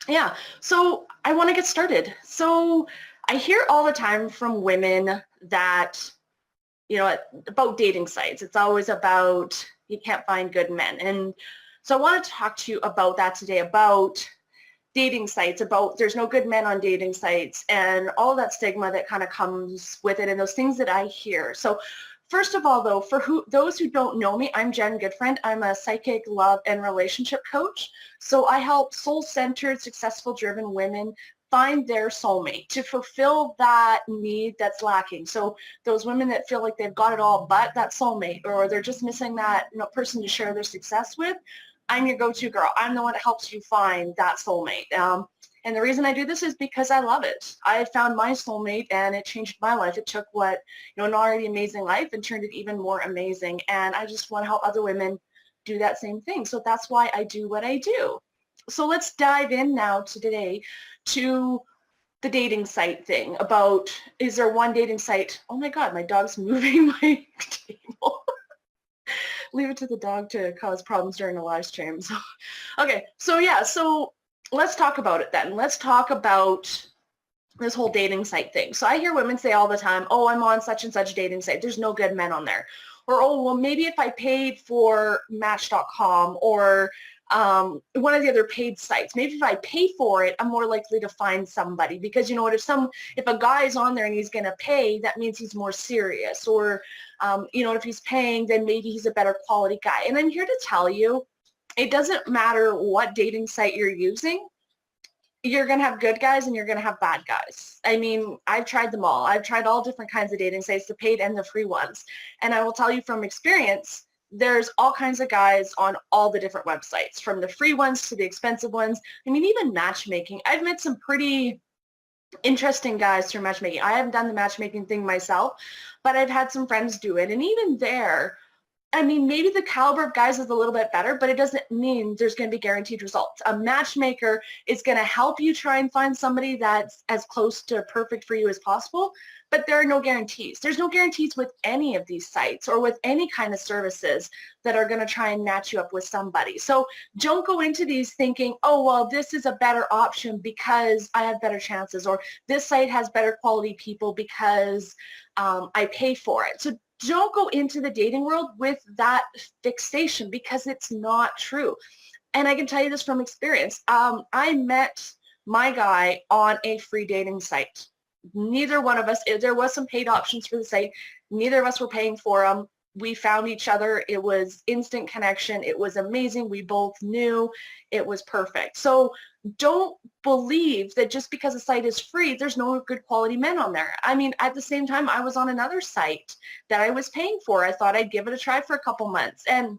Yeah, so I want to get started. So I hear all the time from women that, about dating sites. It's always about you can't find good men. And so I want to talk to you about that today, about dating sites, about there's no good men on dating sites and all that stigma that kind of comes with it and those things that I hear. So first of all, though, for those who don't know me, I'm Jen Goodfriend. I'm a psychic love and relationship coach. So I help soul-centered, successful, driven women find their soulmate to fulfill that need that's lacking. So those women that feel like they've got it all but that soulmate, or they're just missing that person to share their success with, I'm your go-to girl. I'm the one that helps you find that soulmate. And the reason I do this is because I love it. I found my soulmate and it changed my life. It took an already amazing life and turned it even more amazing. And I just want to help other women do that same thing. So that's why I do what I do. So let's dive in now today to the dating site thing about, is there one dating site? Oh my God, my dog's moving my table. Leave it to the dog to cause problems during a live stream. So, okay, so yeah, so let's talk about it then. Let's talk about this whole dating site thing. So I hear women say all the time, oh, I'm on such and such dating site. There's no good men on there. Or, oh, well, maybe if I paid for Match.com or one of the other paid sites, maybe if I pay for it, I'm more likely to find somebody because you know what, if a guy's on there and he's going to pay, that means he's more serious. Or, if he's paying, then maybe he's a better quality guy. And I'm here to tell you, it doesn't matter what dating site you're using. You're going to have good guys and you're going to have bad guys. I mean, I've tried them all. I've tried all different kinds of dating sites, the paid and the free ones. And I will tell you from experience, there's all kinds of guys on all the different websites, from the free ones to the expensive ones. I mean, even matchmaking. I've met some pretty interesting guys through matchmaking. I haven't done the matchmaking thing myself, but I've had some friends do it. And even there, I mean, maybe the caliber of guys is a little bit better, but it doesn't mean there's going to be guaranteed results. A matchmaker is going to help you try and find somebody that's as close to perfect for you as possible, but there are no guarantees. There's no guarantees with any of these sites or with any kind of services that are going to try and match you up with somebody. So don't go into these thinking, oh, well, this is a better option because I have better chances, or this site has better quality people because I pay for it. So don't go into the dating world with that fixation because it's not true. And I can tell you this from experience. I met my guy on a free dating site. Neither one of us, there was some paid options for the site. Neither of us were paying for them. We found each other. It was instant connection. It was amazing. We both knew it was perfect. So don't believe that just because a site is free, there's no good quality men on there. I mean, at the same time, I was on another site that I was paying for. I thought I'd give it a try for a couple months. And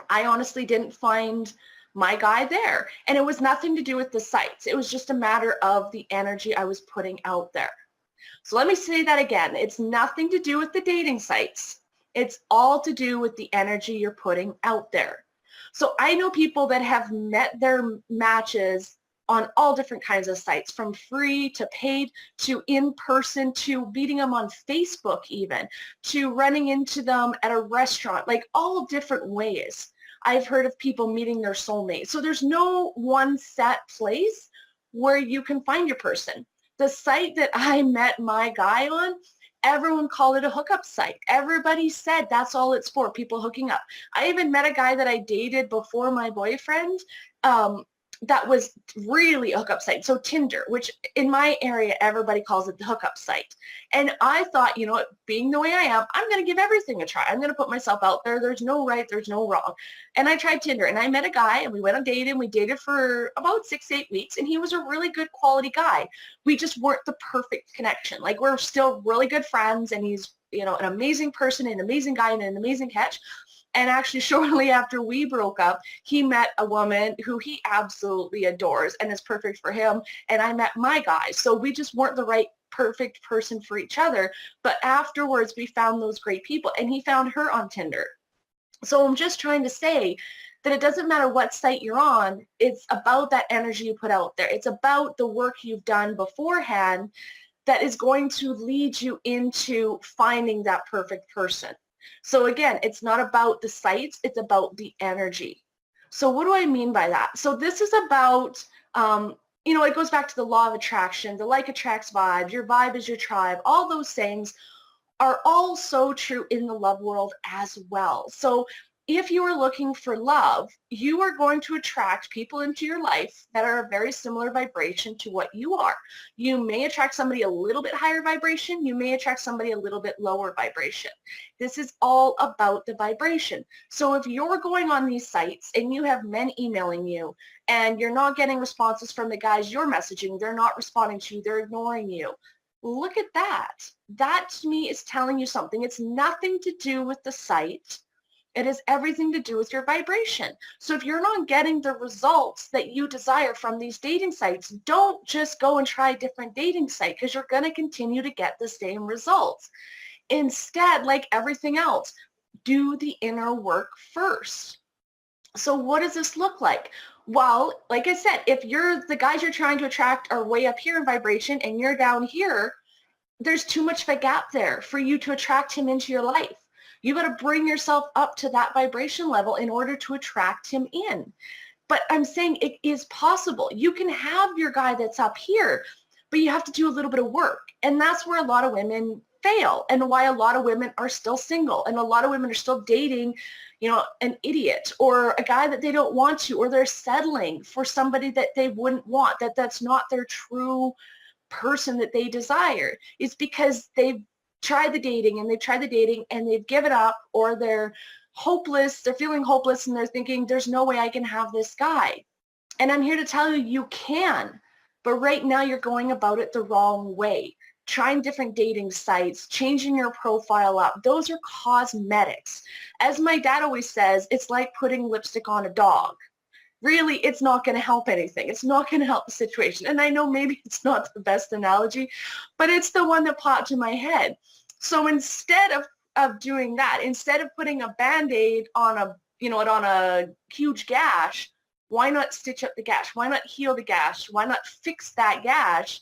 I honestly didn't find my guy there. And it was nothing to do with the sites. It was just a matter of the energy I was putting out there. So let me say that again. It's nothing to do with the dating sites. It's all to do with the energy you're putting out there. So I know people that have met their matches on all different kinds of sites, from free to paid to in-person to meeting them on Facebook even, to running into them at a restaurant, like all different ways. I've heard of people meeting their soulmate. So there's no one set place where you can find your person. The site that I met my guy on, everyone called it a hookup site. Everybody said that's all it's for, people hooking up. I even met a guy that I dated before my boyfriend that was really a hookup site. So Tinder, which in my area, everybody calls it the hookup site. And I thought, you know what, being the way I am, I'm going to give everything a try. I'm going to put myself out there. There's no right, there's no wrong. And I tried Tinder and I met a guy and we went on dating. We dated for about 6 to 8 weeks and he was a really good quality guy. We just weren't the perfect connection. Like, we're still really good friends and he's, an amazing person, an amazing guy and an amazing catch. And actually, shortly after we broke up, he met a woman who he absolutely adores and is perfect for him. And I met my guy. So we just weren't the right perfect person for each other. But afterwards, we found those great people. And he found her on Tinder. So I'm just trying to say that it doesn't matter what site you're on. It's about that energy you put out there. It's about the work you've done beforehand that is going to lead you into finding that perfect person. So again, it's not about the sites, it's about the energy. So what do I mean by that? So this is about it goes back to the law of attraction, the like attracts vibe, your vibe is your tribe, all those things are all so true in the love world as well. So if you are looking for love, you are going to attract people into your life that are a very similar vibration to what you are. You may attract somebody a little bit higher vibration. You may attract somebody a little bit lower vibration. This is all about the vibration. So if you're going on these sites and you have men emailing you and you're not getting responses from the guys you're messaging, they're not responding to you, they're ignoring you, look at that. That to me is telling you something. It's nothing to do with the site. It has everything to do with your vibration. So if you're not getting the results that you desire from these dating sites, don't just go and try a different dating site because you're going to continue to get the same results. Instead, like everything else, do the inner work first. So what does this look like? Well, like I said, if the guys you're trying to attract are way up here in vibration and you're down here, there's too much of a gap there for you to attract him into your life. You got to bring yourself up to that vibration level in order to attract him in. But I'm saying it is possible. You can have your guy that's up here, but you have to do a little bit of work. And that's where a lot of women fail and why a lot of women are still single and a lot of women are still dating, an idiot or a guy that they don't want to, or they're settling for somebody that they wouldn't want, that's not their true person that they desire. Is because they've tried the dating and they've given up, or they're hopeless, they're feeling hopeless and they're thinking there's no way I can have this guy. And I'm here to tell you, you can, but right now you're going about it the wrong way. Trying different dating sites, changing your profile up, those are cosmetics. As my dad always says, it's like putting lipstick on a dog. Really, it's not going to help anything. It's not going to help the situation. And I know maybe it's not the best analogy, but it's the one that popped in my head. So instead of doing that, instead of putting a Band-Aid on a huge gash, why not stitch up the gash? Why not heal the gash? Why not fix that gash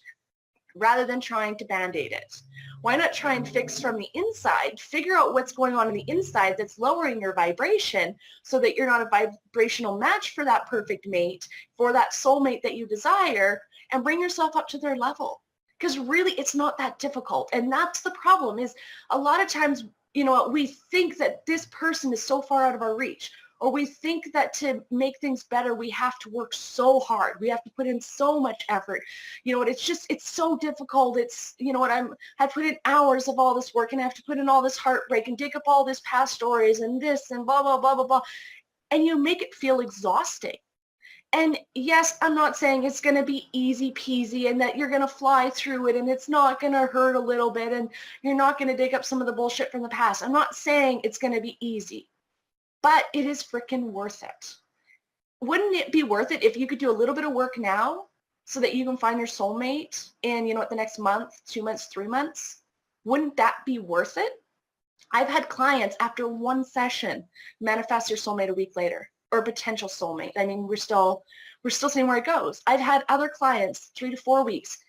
rather than trying to Band-Aid it? Why not try and fix from the inside, figure out what's going on in the inside that's lowering your vibration so that you're not a vibrational match for that perfect mate, for that soulmate that you desire, and bring yourself up to their level. Because really, it's not that difficult. And that's the problem, is a lot of times, we think that this person is so far out of our reach, or we think that to make things better, we have to work so hard. We have to put in so much effort. It's so difficult. I put in hours of all this work and I have to put in all this heartbreak and dig up all this past stories and this and blah, blah, blah, blah, blah. And you make it feel exhausting. And yes, I'm not saying it's going to be easy peasy and that you're going to fly through it and it's not going to hurt a little bit and you're not going to dig up some of the bullshit from the past. I'm not saying it's going to be easy. But it is freaking worth it. Wouldn't it be worth it if you could do a little bit of work now so that you can find your soulmate in, the next month, 2 months, 3 months? Wouldn't that be worth it? I've had clients after one session manifest your soulmate a week later, or a potential soulmate. I mean, we're still seeing where it goes. I've had other clients 3 to 4 weeks,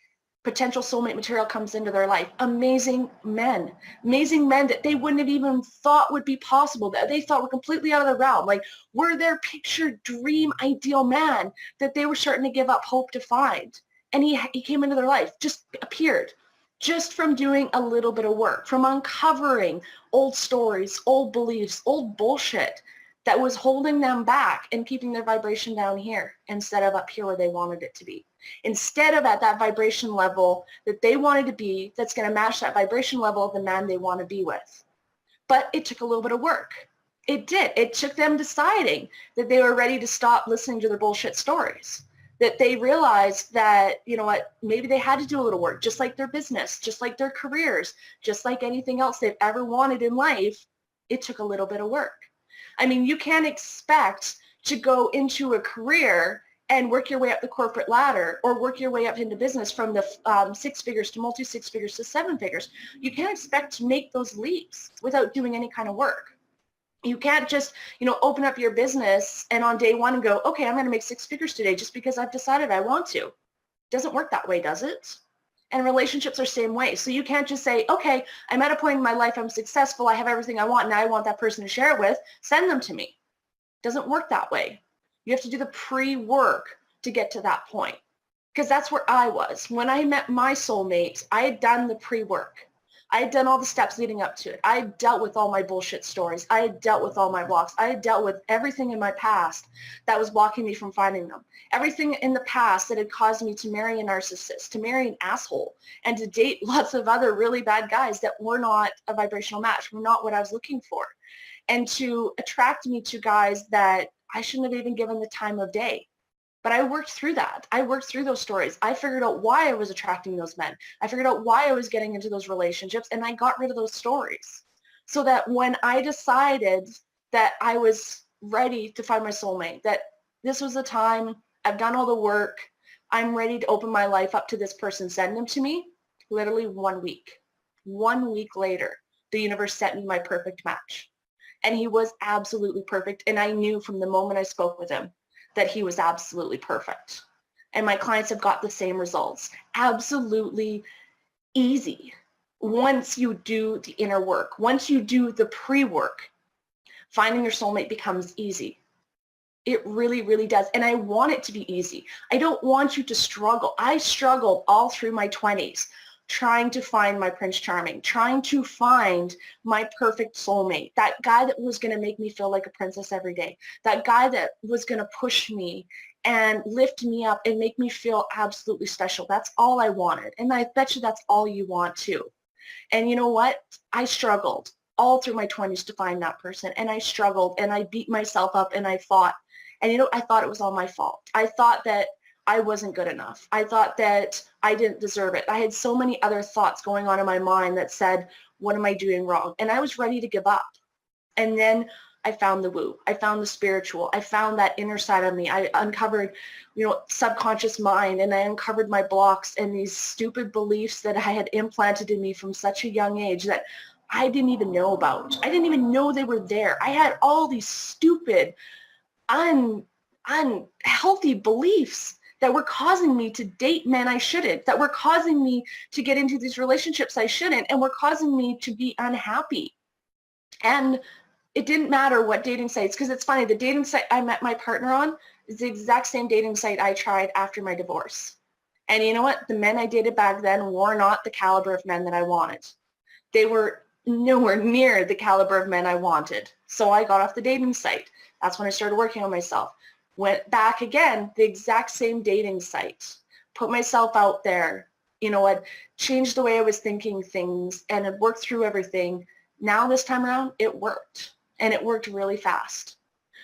potential soulmate material comes into their life. Amazing men that they wouldn't have even thought would be possible, that they thought were completely out of the realm. Like, were their picture dream ideal man that they were starting to give up hope to find. And he came into their life, just appeared, just from doing a little bit of work, from uncovering old stories, old beliefs, old bullshit that was holding them back and keeping their vibration down here instead of up here where they wanted it to be. Instead of at that vibration level that they wanted to be, that's going to match that vibration level of the man they want to be with. But it took a little bit of work. It did. It took them deciding that they were ready to stop listening to their bullshit stories, that they realized that, maybe they had to do a little work, just like their business, just like their careers, just like anything else they've ever wanted in life. It took a little bit of work. I mean, you can't expect to go into a career and work your way up the corporate ladder or work your way up into business from the 6 figures to multi-6 figures to 7 figures. You can't expect to make those leaps without doing any kind of work. You can't just, open up your business and on day one go, okay, I'm going to make 6 figures today just because I've decided I want to. It doesn't work that way, does it? And relationships are the same way. So you can't just say, okay, I'm at a point in my life, I'm successful, I have everything I want, and I want that person to share it with, send them to me. It doesn't work that way. You have to do the pre-work to get to that point. because that's where I was. When I met my soulmate, I had done the pre-work. I had done all the steps leading up to it. I had dealt with all my bullshit stories. I had dealt with all my blocks. I had dealt with everything in my past that was blocking me from finding them. Everything in the past that had caused me to marry a narcissist, to marry an asshole, and to date lots of other really bad guys that were not a vibrational match, were not what I was looking for. And to attract me to guys that I shouldn't have even given the time of day. But I worked through that. I worked through those stories. I figured out why I was attracting those men. I figured out why I was getting into those relationships, and I got rid of those stories. So that when I decided that I was ready to find my soulmate, that this was the time, I've done all the work, I'm ready to open my life up to this person, send him to me, literally 1 week. 1 week later, the universe sent me my perfect match. And he was absolutely perfect, and I knew from the moment I spoke with him that he was absolutely perfect. And my clients have got the same results. Absolutely easy. Once you do the inner work, once you do the pre-work, finding your soulmate becomes easy. It really, really does. And I want it to be easy. I don't want you to struggle. I struggled all through my 20s trying to find my Prince Charming, trying to find my perfect soulmate, that guy that was going to make me feel like a princess every day, that guy that was going to push me and lift me up and make me feel absolutely special. That's all I wanted. And I bet you that's all you want too. And you know what? I struggled all through my 20s to find that person. And I struggled and I beat myself up and I fought. And you know, I thought it was all my fault. I thought that I wasn't good enough. I thought that I didn't deserve it. I had so many other thoughts going on in my mind that said, what am I doing wrong? And I was ready to give up. And then I found the woo. I found the spiritual. I found that inner side of me. I uncovered, you know, subconscious mind, and I uncovered my blocks and these stupid beliefs that I had implanted in me from such a young age that I didn't even know about. I didn't even know they were there. I had all these stupid, unhealthy beliefs that were causing me to date men I shouldn't, that were causing me to get into these relationships I shouldn't, and were causing me to be unhappy. And it didn't matter what dating sites, because it's funny, the dating site I met my partner on is the exact same dating site I tried after my divorce. And you know what? The men I dated back then were not the caliber of men that I wanted. They were nowhere near the caliber of men I wanted. So I got off the dating site. That's when I started working on myself. Went back again, the exact same dating site. Put myself out there. You know what? Changed the way I was thinking things and had worked through everything. Now this time around, it worked. And it worked really fast.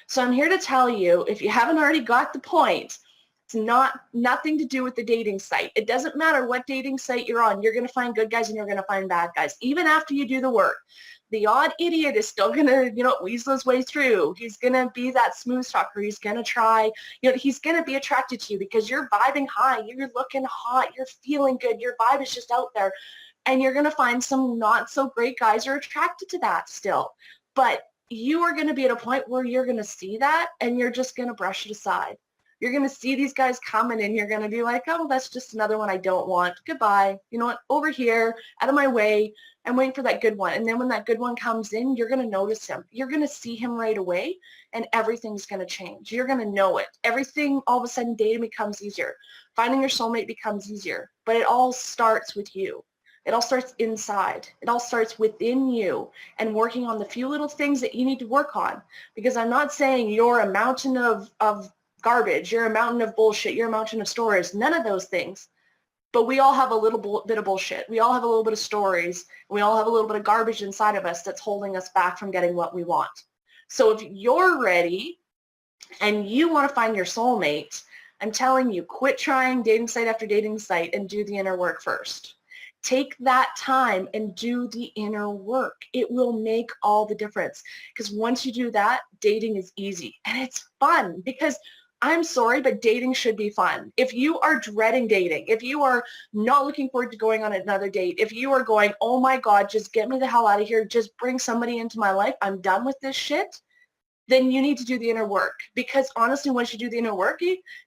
So I'm here to tell you, if you haven't already got the point, it's nothing to do with the dating site. It doesn't matter what dating site you're on. You're going to find good guys and you're going to find bad guys. Even after you do the work, the odd idiot is still going to, you know, weasel his way through. He's going to be that smooth talker. He's going to try, you know, he's going to be attracted to you because you're vibing high. You're looking hot. You're feeling good. Your vibe is just out there. And you're going to find some not so great guys who are attracted to that still. But you are going to be at a point where you're going to see that and you're just going to brush it aside. You're going to see these guys coming and you're going to be like, oh, that's just another one I don't want. Goodbye. You know what? Over here, out of my way. I'm waiting for that good one. And then when that good one comes in, you're going to notice him. You're going to see him right away and everything's going to change. You're going to know it. Everything all of a sudden dating becomes easier. Finding your soulmate becomes easier. But it all starts with you. It all starts inside. It all starts within you and working on the few little things that you need to work on. Because I'm not saying you're a mountain of garbage, you're a mountain of bullshit, you're a mountain of stories, none of those things. But we all have a little bit of bullshit. We all have a little bit of stories. And we all have a little bit of garbage inside of us that's holding us back from getting what we want. So if you're ready and you want to find your soulmate, I'm telling you, quit trying dating site after dating site and do the inner work first. Take that time and do the inner work. It will make all the difference. Because once you do that, dating is easy. And it's fun because I'm sorry, but dating should be fun. If you are dreading dating, if you are not looking forward to going on another date, if you are going, oh my God, just get me the hell out of here, just bring somebody into my life, I'm done with this shit, then you need to do the inner work. Because honestly, once you do the inner work,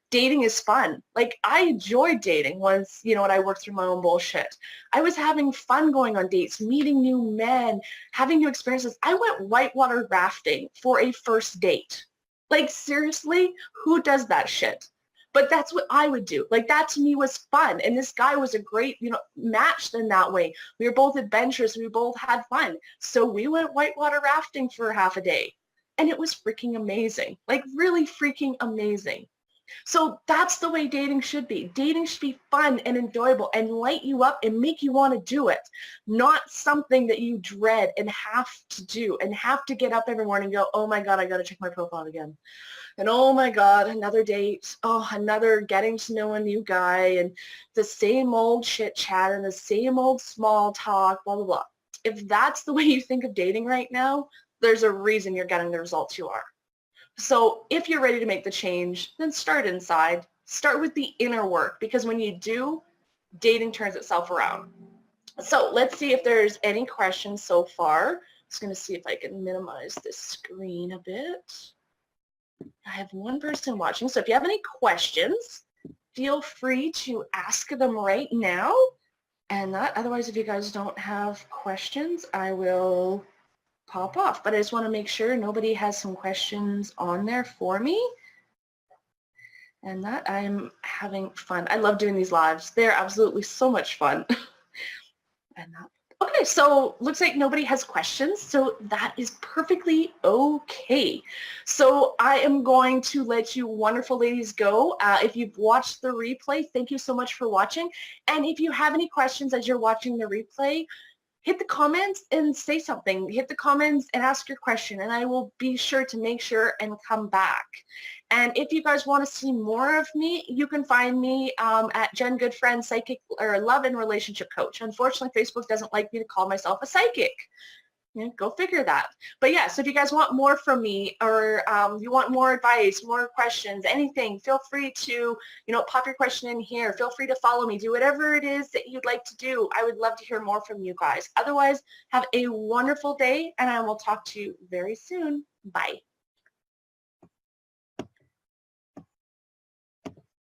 dating is fun. Like, I enjoyed dating once, you know, and I worked through my own bullshit. I was having fun going on dates, meeting new men, having new experiences. I went whitewater rafting for a first date. Like, seriously, who does that shit? But that's what I would do. Like that to me was fun. And this guy was a great, match in that way. We were both adventurous. We both had fun. So we went whitewater rafting for half a day. And it was freaking amazing. Like really freaking amazing. So that's the way dating should be. Dating should be fun and enjoyable and light you up and make you want to do it. Not something that you dread and have to do and have to get up every morning and go, oh my God, I got to check my profile again. And oh my God, another date. Oh, another getting to know a new guy and the same old chit chat and the same old small talk, blah, blah, blah. If that's the way you think of dating right now, there's a reason you're getting the results you are. So if you're ready to make the change, then start inside. Start with the inner work, because when you do, dating turns itself around. So let's see if there's any questions so far. Just going to see if I can minimize this screen a bit. I have one person watching, so if you have any questions, feel free to ask them right now. And otherwise, if you guys don't have questions, I will pop off. But I just want to make sure nobody has some questions on there for me. And that I'm having fun. I love doing these lives. They're absolutely so much fun. And okay, so looks like nobody has questions, so that is perfectly okay. So I am going to let you wonderful ladies go. If you've watched the replay, thank you so much for watching. And if you have any questions as you're watching the replay, hit the comments and say something. Hit the comments and ask your question, and I will be sure to make sure and come back. And if you guys want to see more of me, you can find me at Jen Goodfriend, Psychic or Love and Relationship Coach. Unfortunately, Facebook doesn't like me to call myself a psychic. Go figure that. But yeah, so if you guys want more from me, or you want more advice, more questions, anything, feel free to, pop your question in here. Feel free to follow me. Do whatever it is that you'd like to do. I would love to hear more from you guys. Otherwise, have a wonderful day, and I will talk to you very soon. Bye.